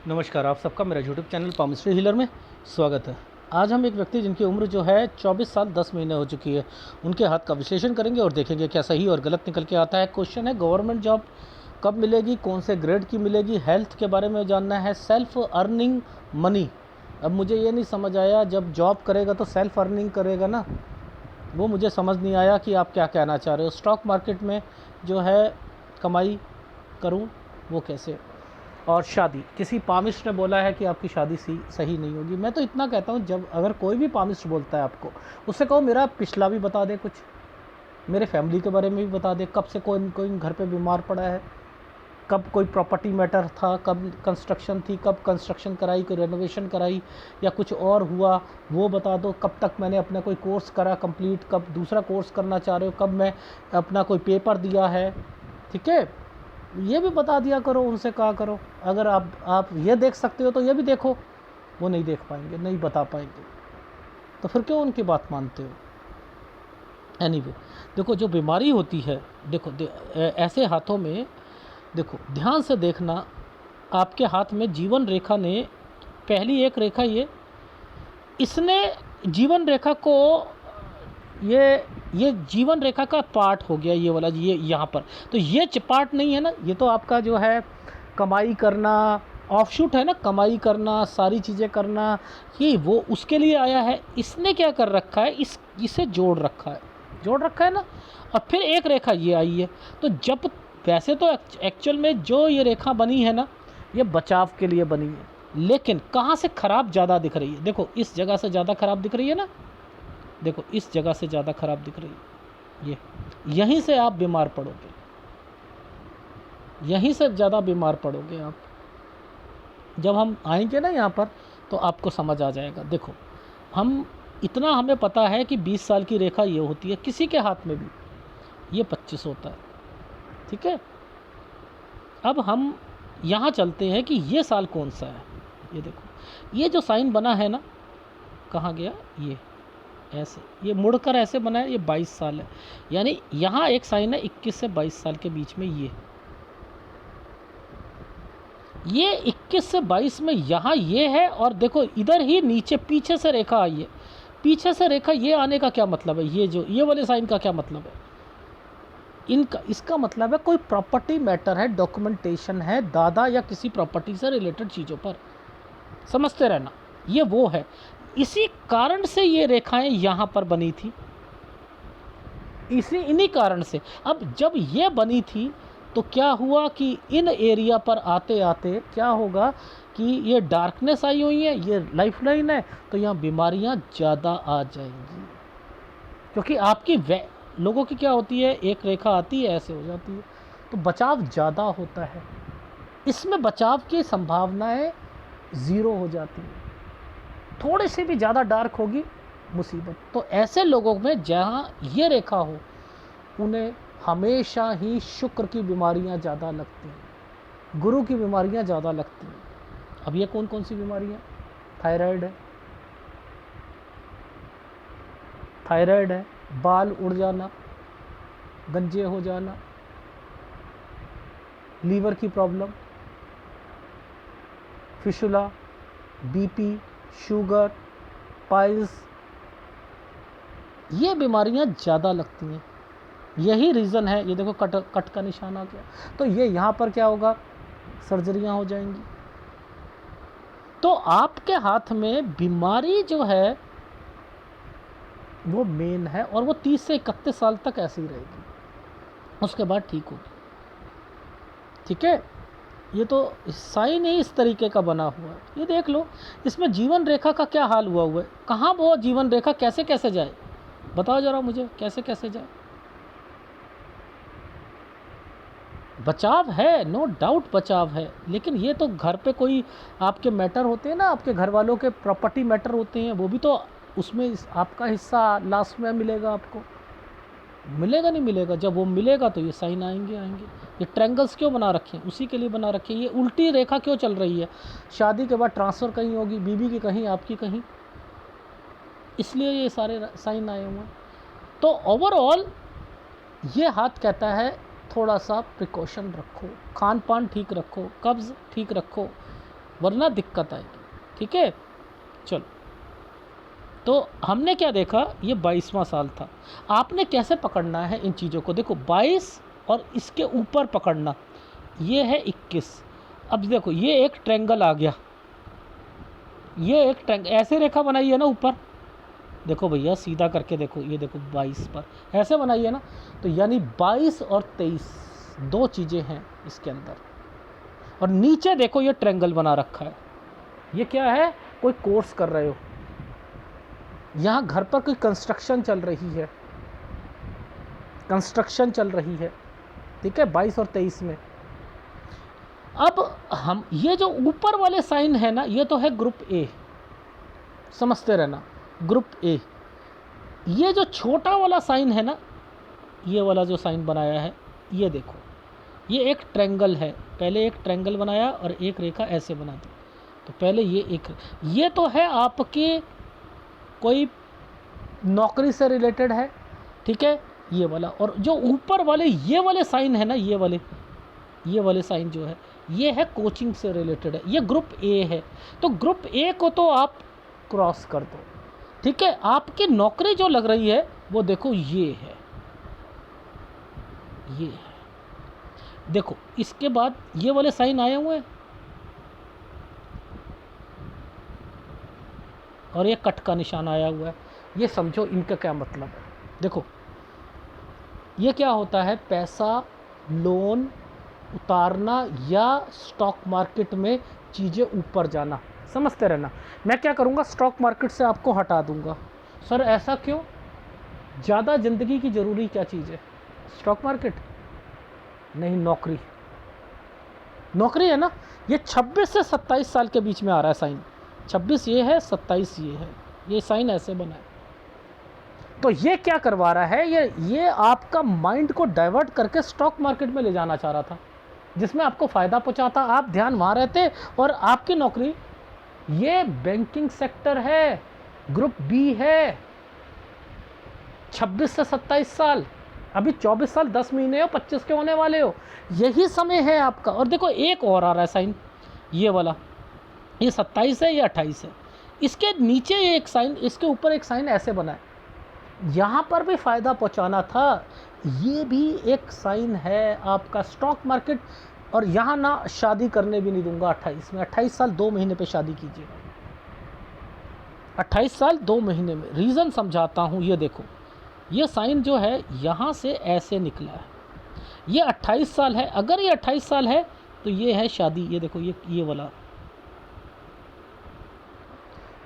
नमस्कार, आप सबका मेरा यूट्यूब चैनल पामिस्ट्री हीलर में स्वागत है। आज हम एक व्यक्ति जिनकी उम्र जो है 24 साल 10 महीने हो चुकी है, उनके हाथ का विश्लेषण करेंगे और देखेंगे क्या सही और गलत निकल के आता है। क्वेश्चन है, गवर्नमेंट जॉब कब मिलेगी, कौन से ग्रेड की मिलेगी, हेल्थ के बारे में जानना है, सेल्फ अर्निंग मनी। अब मुझे ये नहीं समझ आया, जब जॉब करेगा तो सेल्फ अर्निंग करेगा ना, वो मुझे समझ नहीं आया कि आप क्या कहना चाह रहे हो। स्टॉक मार्केट में जो है कमाई करूं, वो कैसे। और शादी, किसी पामिस्ट ने बोला है कि आपकी शादी सही नहीं होगी। मैं तो इतना कहता हूँ, जब अगर कोई भी पामिस्ट बोलता है आपको, उससे कहो मेरा पिछला भी बता दे, कुछ मेरे फैमिली के बारे में भी बता दे, कब से कोई कोई घर पे बीमार पड़ा है, कब कोई प्रॉपर्टी मैटर था, कब कंस्ट्रक्शन थी, कब कंस्ट्रक्शन कराई, कोई रेनोवेशन कराई या कुछ और हुआ, वो बता दो। कब तक मैंने अपना कोई कोर्स करा कंप्लीट, कब दूसरा कोर्स करना चाह रहे हो, कब मैं अपना कोई पेपर दिया है, ठीक है, ये भी बता दिया करो। उनसे कहा करो, अगर आप ये देख सकते हो तो ये भी देखो। वो नहीं देख पाएंगे, नहीं बता पाएंगे, तो फिर क्यों उनकी बात मानते हो। एनीवे, देखो जो बीमारी होती है, देखो ऐसे हाथों में, देखो ध्यान से देखना, आपके हाथ में जीवन रेखा ने, पहली एक रेखा इसने जीवन रेखा को, ये जीवन रेखा का पार्ट हो गया, ये वाला, ये यहाँ पर तो ये पार्ट नहीं है ना, ये तो आपका जो है कमाई करना, ऑफशूट है ना, कमाई करना, सारी चीज़ें करना, ये वो उसके लिए आया है। इसने क्या कर रखा है, इसे जोड़ रखा है ना, और फिर एक रेखा ये आई है। तो जब वैसे तो एक्चुअल में जो ये रेखा बनी है ना, ये बचाव के लिए बनी है, लेकिन कहाँ से ख़राब ज़्यादा दिख रही है, देखो इस जगह से ज़्यादा ख़राब दिख रही है ना, देखो इस जगह से ज़्यादा ख़राब दिख रही है, यहीं से आप बीमार पड़ोगे, यहीं से ज़्यादा बीमार पड़ोगे आप। जब हम आएंगे ना यहाँ पर तो आपको समझ आ जाएगा। देखो इतना हमें पता है कि 20 साल की रेखा ये होती है, किसी के हाथ में भी ये 25 होता है, ठीक है। अब हम यहाँ चलते हैं कि ये साल कौन सा है। ये देखो, ये जो साइन बना है ना, कहाँ गया, ये ऐसे, ये मुड़कर ऐसे बना है, ये 22 साल है, यानी यहाँ एक साइन है 21 से 22 साल के बीच में। ये 21 से 22 में यहाँ ये है, और देखो इधर ही नीचे पीछे से रेखा आई है। पीछे से रेखा ये आने का क्या मतलब है, ये वाले साइन का क्या मतलब है, इसका मतलब है कोई प्रॉपर्टी मैटर है, डॉक्यूमेंटेशन है, दादा या किसी प्रॉपर्टी से रिलेटेड चीज़ों पर, समझते रहना, ये वो है। इसी कारण से ये रेखाएं यहाँ पर बनी थी, इन्हीं कारण से। अब जब ये बनी थी तो क्या हुआ कि इन एरिया पर आते आते क्या होगा कि ये डार्कनेस आई हुई है, ये लाइफ लाइन है, तो यहाँ बीमारियाँ ज़्यादा आ जाएंगी, क्योंकि आपकी लोगों की क्या होती है, एक रेखा आती है ऐसे हो जाती है, तो बचाव ज़्यादा होता है, इसमें बचाव की संभावनाएं ज़ीरो हो जाती है। थोड़ी सी भी ज़्यादा डार्क होगी मुसीबत। तो ऐसे लोगों में जहाँ ये रेखा हो, उन्हें हमेशा ही शुक्र की बीमारियाँ ज़्यादा लगती हैं, गुरु की बीमारियाँ ज़्यादा लगती हैं। अब ये कौन कौन सी बीमारियाँ, थायराइड है, बाल उड़ जाना, गंजे हो जाना, लीवर की प्रॉब्लम, फिशुला, बीपी, शुगर, पाइल्स, ये बीमारियां ज़्यादा लगती हैं। यही रीज़न है। ये देखो कट का निशान आ गया, तो ये यहाँ पर क्या होगा, सर्जरियां हो जाएंगी। तो आपके हाथ में बीमारी जो है वो मेन है, और वो 30 से 31 साल तक ऐसे ही रहेगी, उसके बाद ठीक होगी, ठीक है। ये तो साइन ही इस तरीके का बना हुआ है, ये देख लो। इसमें जीवन रेखा का क्या हाल हुआ है, कहाँ वो जीवन रेखा कैसे कैसे जाए, बताओ जरा मुझे, कैसे कैसे जाए। बचाव है, नो डाउट बचाव है, लेकिन ये तो घर पे कोई आपके मैटर होते हैं ना, आपके घर वालों के प्रॉपर्टी मैटर होते हैं, वो भी तो उसमें आपका हिस्सा लास्ट में मिलेगा, आपको मिलेगा नहीं मिलेगा, जब वो मिलेगा तो ये साइन आएंगे। ये ट्रायंगल्स क्यों बना रखे हैं, उसी के लिए बना रखे हैं। ये उल्टी रेखा क्यों चल रही है, शादी के बाद ट्रांसफ़र कहीं होगी, बीबी की कहीं, आपकी कहीं, इसलिए ये सारे साइन आए हुए हैं। तो ओवरऑल ये हाथ कहता है थोड़ा सा प्रिकॉशन रखो, खान पान ठीक रखो, कब्ज़ ठीक रखो, वरना दिक्कत आएगी। ठीक है, चलो। तो हमने क्या देखा, ये 22वां साल था। आपने कैसे पकड़ना है इन चीज़ों को, देखो 22 और इसके ऊपर पकड़ना, ये है 21। अब देखो ये एक ट्रायंगल आ गया, ये एक ट्रायंगल ऐसे रेखा बनाई है ना ऊपर, देखो भैया सीधा करके देखो, ये देखो 22 पर ऐसे बनाई है ना, तो यानी 22 और 23 दो चीज़ें हैं इसके अंदर। और नीचे देखो ये ट्रायंगल बना रखा है, ये क्या है, कोई कोर्स कर रहे हो, यहाँ घर पर कोई कंस्ट्रक्शन चल रही है, कंस्ट्रक्शन चल रही है। ठीक है, 22 और 23 में। अब हम ये जो ऊपर वाले साइन है ना, ये तो है ग्रुप ए, समझते रहना, ग्रुप ए। ये जो छोटा वाला साइन है ना, ये वाला जो साइन बनाया है, ये देखो, ये एक ट्रायंगल है, पहले एक ट्रायंगल बनाया और एक रेखा ऐसे बना दी। तो पहले ये तो है आपके कोई नौकरी से रिलेटेड है, ठीक है, ये वाला। और जो ऊपर वाले ये वाले साइन है ना, ये वाले साइन जो है, ये है कोचिंग से रिलेटेड है, ये ग्रुप ए है। तो ग्रुप ए को तो आप क्रॉस कर दो। ठीक है, आपकी नौकरी जो लग रही है वो देखो ये है, ये है। देखो इसके बाद ये वाले साइन आए हुए हैं और ये कट का निशान आया हुआ है। ये समझो इनका क्या मतलब है। देखो ये क्या होता है, पैसा, लोन उतारना या स्टॉक मार्केट में चीज़ें ऊपर जाना, समझते रहना। मैं क्या करूँगा, स्टॉक मार्केट से आपको हटा दूँगा। सर ऐसा क्यों, ज़्यादा ज़िंदगी की ज़रूरी क्या चीज़ है, स्टॉक मार्केट नहीं, नौकरी। नौकरी है ना, ये 26 से 27 साल के बीच में आ रहा है साइन, 26 ये है, 27 ये है, ये साइन ऐसे बना है। तो ये क्या करवा रहा है, ये आपका माइंड को डाइवर्ट करके स्टॉक मार्केट में ले जाना चाह रहा था, जिसमें आपको फ़ायदा पहुंचाता, आप ध्यान वहाँ रहते। और आपकी नौकरी ये बैंकिंग सेक्टर है, ग्रुप बी है, 26 से 27 साल, अभी 24 साल 10 महीने हो, 25 के होने वाले हो, यही समय है आपका। और देखो एक और आ रहा है साइन, ये वाला, ये 27 है, ये 28 है, इसके नीचे एक साइन, इसके ऊपर एक साइन ऐसे बना है, यहाँ पर भी फ़ायदा पहुँचाना था, ये भी एक साइन है आपका स्टॉक मार्केट। और यहाँ ना शादी करने भी नहीं दूंगा 28 में, 28 साल 2 महीने पे शादी कीजिएगा, 28 साल 2 महीने में। रीज़न समझाता हूँ, ये देखो ये साइन जो है यहाँ से ऐसे निकला है, ये 28 साल है। अगर ये 28 साल है तो ये है शादी, ये देखो ये वाला,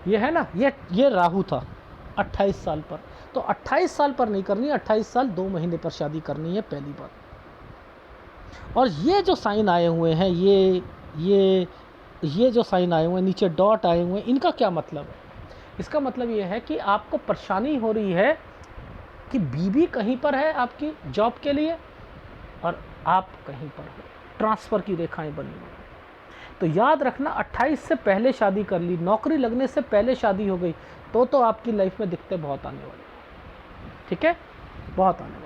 ये है ना, ये राहु था 28 साल पर। तो 28 साल पर नहीं करनी, 28 साल 2 महीने पर शादी करनी है, पहली बात। और ये जो साइन आए हुए हैं, ये जो साइन आए हुए हैं, नीचे डॉट आए हुए हैं, इनका क्या मतलब है, इसका मतलब ये है कि आपको परेशानी हो रही है कि बीबी कहीं पर है आपकी जॉब के लिए और आप कहीं पर हो, ट्रांसफ़र की रेखाएं बनी हुई। तो याद रखना, 28 से पहले शादी कर ली, नौकरी लगने से पहले शादी हो गई, तो आपकी लाइफ में दिक्कतें बहुत आने वाली, ठीक है, बहुत आने वाली।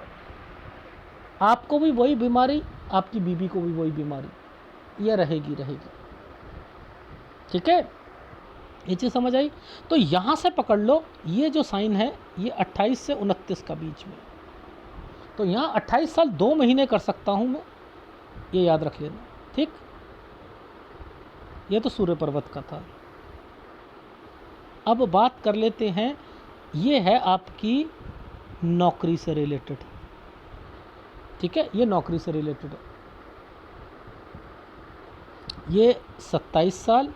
आपको भी वही बीमारी, आपकी बीबी को भी वही बीमारी, ये रहेगी। ठीक है, ये चीज़ समझ आई। तो यहाँ से पकड़ लो, ये जो साइन है ये 28 से 29 का बीच में, तो यहाँ 28 साल 2 महीने कर सकता हूँ मैं, ये याद रख लेना। ठीक, ये तो सूर्य पर्वत का था। अब बात कर लेते हैं, ये है आपकी नौकरी से रिलेटेड, ठीक है, ये नौकरी से रिलेटेड है। ये 27 साल,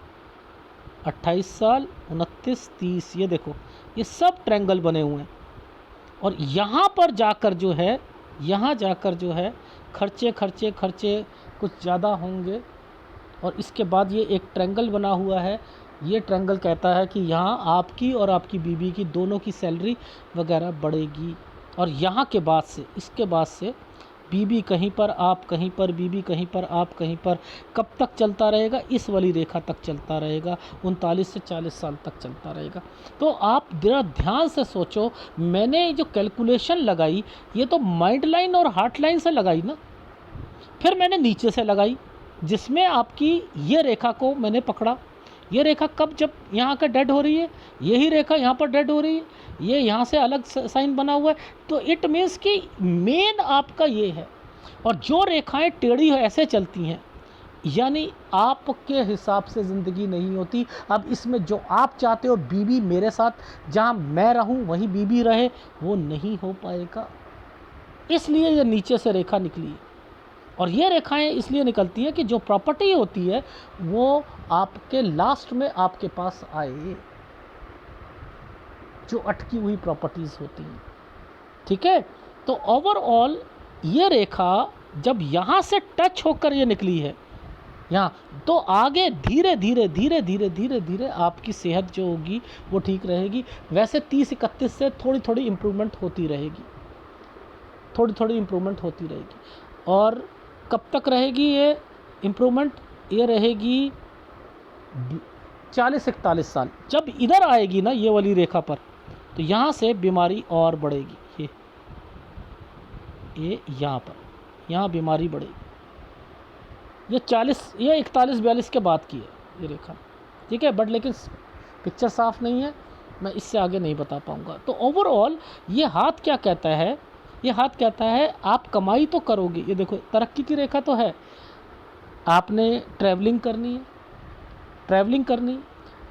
28 साल, 29, 30, ये देखो ये सब ट्रायंगल बने हुए हैं। और यहाँ पर जाकर जो है, यहाँ जाकर जो है खर्चे कुछ ज़्यादा होंगे। और इसके बाद ये एक ट्रायंगल बना हुआ है, ये ट्रायंगल कहता है कि यहाँ आपकी और आपकी बीबी की दोनों की सैलरी वगैरह बढ़ेगी। और यहाँ के बाद से, इसके बाद से बीबी कहीं पर, आप कहीं पर, बीबी कहीं पर, आप कहीं पर, कब तक चलता रहेगा, इस वाली रेखा तक चलता रहेगा, 39 से 40 साल तक चलता रहेगा। तो आप जरा ध्यान से सोचो, मैंने जो कैलकुलेशन लगाई ये तो माइंड लाइन और हार्ट लाइन से लगाई ना, फिर मैंने नीचे से लगाई, जिसमें आपकी ये रेखा को मैंने पकड़ा, ये रेखा कब, जब यहाँ का डेड हो रही है, यही रेखा यहाँ पर डेड हो रही है, ये यहाँ से अलग साइन बना हुआ है, तो इट मीन्स कि मेन आपका ये है। और जो रेखाएं टेढ़ी ऐसे चलती हैं, यानी आपके हिसाब से ज़िंदगी नहीं होती। अब इसमें जो आप चाहते हो बीवी मेरे साथ जहाँ मैं रहूँ वहीं बीवी रहे, वो नहीं हो पाएगा। इसलिए ये नीचे से रेखा निकली है। और ये रेखाएं इसलिए निकलती हैं कि जो प्रॉपर्टी होती है वो आपके लास्ट में आपके पास आए, जो अटकी हुई प्रॉपर्टीज़ होती हैं। ठीक है, तो ओवरऑल ये रेखा जब यहाँ से टच होकर ये निकली है यहाँ, तो आगे धीरे धीरे धीरे धीरे धीरे धीरे आपकी सेहत जो होगी वो ठीक रहेगी। वैसे 30-31 से थोड़ी थोड़ी इम्प्रूवमेंट होती रहेगी, थोड़ी थोड़ी इम्प्रूवमेंट होती रहेगी। और कब तक रहेगी ये इम्प्रूवमेंट? ये रहेगी 40-41 साल। जब इधर आएगी ना ये वाली रेखा पर, तो यहाँ से बीमारी और बढ़ेगी। ये यहाँ पर, यहाँ बीमारी बढ़ेगी। ये 41-42 के बाद की है ये रेखा। ठीक है, बट लेकिन पिक्चर साफ नहीं है, मैं इससे आगे नहीं बता पाऊँगा। तो ओवरऑल ये हाथ क्या कहता है? ये हाथ कहता है आप कमाई तो करोगे, ये देखो तरक्की की रेखा तो है, आपने ट्रैवलिंग करनी है, ट्रैवलिंग करनी,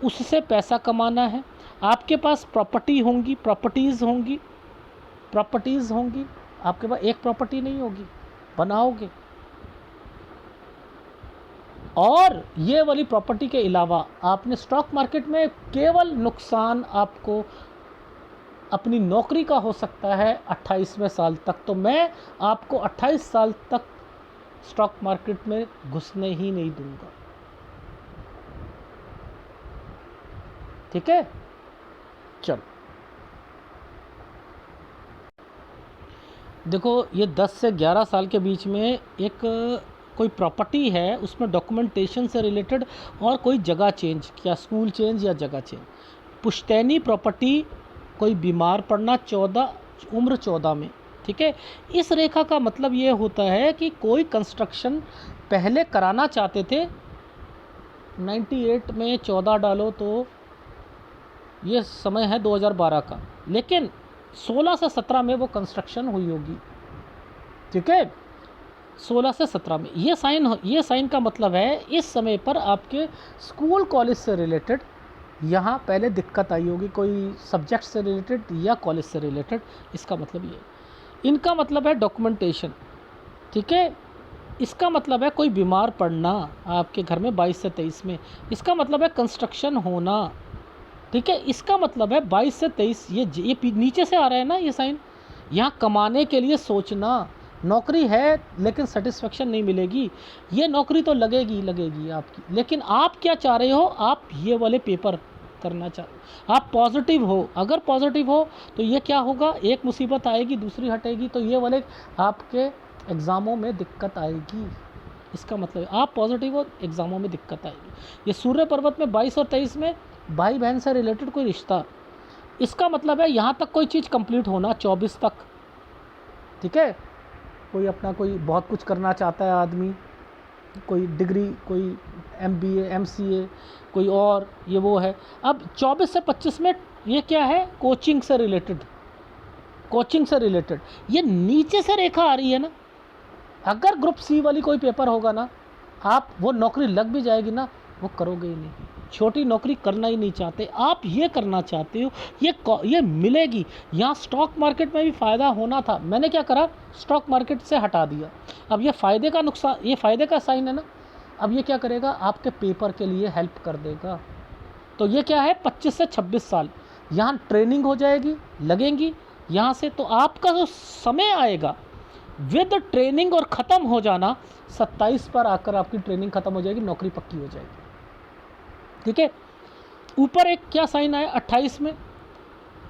उससे पैसा कमाना है, आपके पास प्रॉपर्टीज़ होंगी, आपके पास एक प्रॉपर्टी नहीं होगी, बनाओगे। और ये वाली प्रॉपर्टी के अलावा आपने स्टॉक मार्केट में केवल नुकसान आपको अपनी नौकरी का हो सकता है 28वें साल तक। तो मैं आपको 28 साल तक स्टॉक मार्केट में घुसने ही नहीं दूंगा। ठीक है, चलो देखो, ये 10 से 11 साल के बीच में एक कोई प्रॉपर्टी है, उसमें डॉक्यूमेंटेशन से रिलेटेड और कोई जगह चेंज, क्या स्कूल चेंज या जगह चेंज, पुश्तैनी प्रॉपर्टी, कोई बीमार पड़ना, उम्र 14 में। ठीक है, इस रेखा का मतलब ये होता है कि कोई कंस्ट्रक्शन पहले कराना चाहते थे, 98 में 14 डालो तो ये समय है 2012 का, लेकिन 16 से 17 में वो कंस्ट्रक्शन हुई होगी। ठीक है, 16 से 17 में ये साइन का मतलब है इस समय पर आपके स्कूल कॉलेज से रिलेटेड यहाँ पहले दिक्कत आई होगी, कोई सब्जेक्ट से रिलेटेड या कॉलेज से रिलेटेड। इसका मतलब ये, इनका मतलब है डॉक्यूमेंटेशन। ठीक है, इसका मतलब है कोई बीमार पड़ना आपके घर में 22 से 23 में, इसका मतलब है कंस्ट्रक्शन होना। ठीक है, इसका मतलब है 22 से 23, ये नीचे से आ रहा है ना ये साइन, यहाँ कमाने के लिए सोचना, नौकरी है लेकिन सेटिस्फेक्शन नहीं मिलेगी, ये नौकरी तो लगेगी आपकी, लेकिन आप क्या चाह रहे हो? आप ये वाले पेपर करना चाह रहे हो, आप पॉजिटिव हो। अगर पॉजिटिव हो तो ये क्या होगा, एक मुसीबत आएगी दूसरी हटेगी, तो ये वाले आपके एग्ज़ामों में दिक्कत आएगी। इसका मतलब है आप पॉजिटिव हो, एग्ज़ामों में दिक्कत आएगी। ये सूर्य पर्वत में 22 और 23 में भाई बहन से रिलेटेड कोई रिश्ता, इसका मतलब है यहाँ तक कोई चीज़ कंप्लीट होना, 24 तक। ठीक है, कोई अपना कोई बहुत कुछ करना चाहता है आदमी, कोई डिग्री, कोई MBA MCA, कोई और ये वो है। अब 24 से 25 में ये क्या है, कोचिंग से रिलेटेड, ये नीचे से रेखा आ रही है ना। अगर ग्रुप C वाली कोई पेपर होगा ना, आप वो नौकरी लग भी जाएगी ना, वो करोगे ही नहीं, छोटी नौकरी करना ही नहीं चाहते आप, ये करना चाहते हो, ये मिलेगी। यहाँ स्टॉक मार्केट में भी फ़ायदा होना था, मैंने क्या करा, स्टॉक मार्केट से हटा दिया। अब ये फ़ायदे का नुकसान, ये फ़ायदे का साइन है ना, अब ये क्या करेगा, आपके पेपर के लिए हेल्प कर देगा। तो ये क्या है, 25 से 26 साल यहाँ ट्रेनिंग हो जाएगी, लगेंगी यहाँ से, तो आपका जो समय आएगा विद ट्रेनिंग और ख़त्म हो जाना, 27 पर आकर आपकी ट्रेनिंग ख़त्म हो जाएगी, नौकरी पक्की हो जाएगी। ठीक है, ऊपर एक क्या साइन आया 28 में,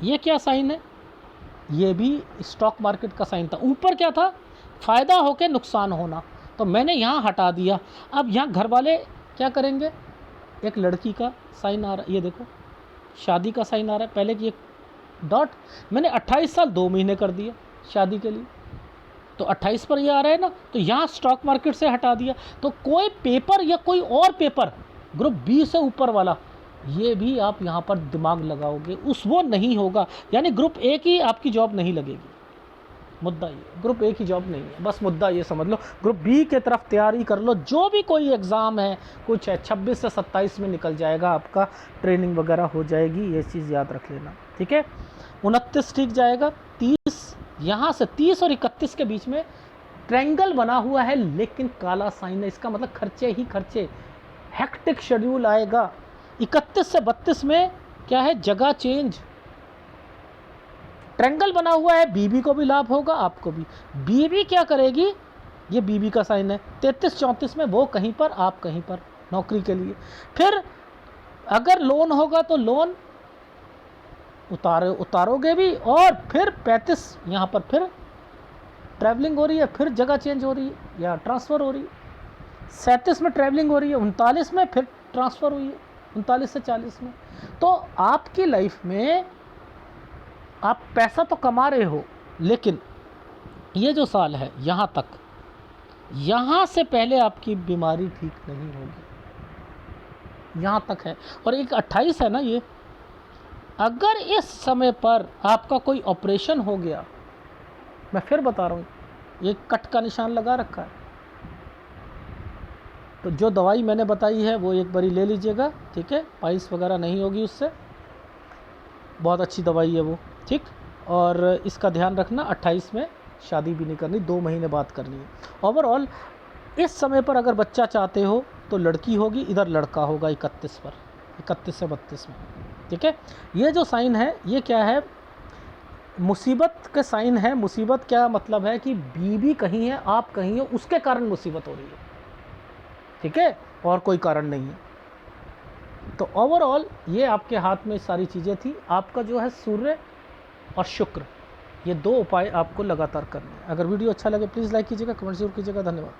ये क्या साइन है, ये भी स्टॉक मार्केट का साइन था। ऊपर क्या था, फ़ायदा होकर नुकसान होना, तो मैंने यहाँ हटा दिया। अब यहाँ घर वाले क्या करेंगे, एक लड़की का साइन आ रहा है, ये देखो शादी का साइन आ रहा है, पहले की एक डॉट, मैंने 28 साल 2 महीने कर दिया शादी के लिए। तो 28 पर ये आ रहा है ना, तो यहाँ स्टॉक मार्केट से हटा दिया। तो कोई पेपर या कोई और पेपर ग्रुप बी से ऊपर वाला, ये भी आप यहाँ पर दिमाग लगाओगे, उस वो नहीं होगा, यानी ग्रुप ए की आपकी जॉब नहीं लगेगी। मुद्दा ये, ग्रुप ए की जॉब नहीं है, बस मुद्दा ये समझ लो। ग्रुप बी के तरफ तैयारी कर लो, जो भी कोई एग्ज़ाम है कुछ है 26 से 27 में निकल जाएगा आपका, ट्रेनिंग वगैरह हो जाएगी, ये चीज़ याद रख लेना, ठीक है। 29 ठीक जाएगा, 30 यहाँ से 30 और 31 के बीच में ट्रायंगल बना हुआ है, लेकिन काला साइन है, इसका मतलब खर्चे ही खर्चे, हेक्टिक शेड्यूल आएगा। 31 से 32 में क्या है, जगह चेंज, ट्रायंगल बना हुआ है, बीबी को भी लाभ होगा, आपको भी। बीबी क्या करेगी, ये बीबी का साइन है। 33-34 में वो कहीं पर, आप कहीं पर, नौकरी के लिए। फिर अगर लोन होगा तो लोन उतारोगे भी, और फिर 35 यहाँ पर फिर ट्रैवलिंग हो रही है, फिर जगह चेंज हो रही है या ट्रांसफ़र हो रही है। 37 में ट्रैवलिंग हो रही है, 39 में फिर ट्रांसफ़र हुई है, 39 से 40 में। तो आपकी लाइफ में आप पैसा तो कमा रहे हो, लेकिन ये जो साल है यहाँ तक, यहाँ से पहले आपकी बीमारी ठीक नहीं होगी, यहाँ तक है। और एक 28 है ना ये, अगर इस समय पर आपका कोई ऑपरेशन हो गया, मैं फिर बता रहा हूँ, ये कट का निशान लगा रखा है, तो जो दवाई मैंने बताई है वो एक बारी ले लीजिएगा, ठीक है। पाइल्स वगैरह नहीं होगी उससे, बहुत अच्छी दवाई है वो, ठीक। और इसका ध्यान रखना, 28 में शादी भी नहीं करनी, 2 महीने बाद करनी है। ओवरऑल इस समय पर अगर बच्चा चाहते हो तो लड़की होगी, इधर लड़का होगा 31 पर, 31 से 32 में, ठीक है। ये जो साइन है ये क्या है, मुसीबत के साइन है। मुसीबत क्या मतलब है कि बीवी कहीं है, आप कहीं हो, उसके कारण मुसीबत हो रही है, ठीक है, और कोई कारण नहीं है। तो ओवरऑल ये आपके हाथ में सारी चीज़ें थी। आपका जो है सूर्य और शुक्र, ये 2 उपाय आपको लगातार करने हैं। अगर वीडियो अच्छा लगे प्लीज़ लाइक कीजिएगा, कमेंट जरूर कीजिएगा। धन्यवाद।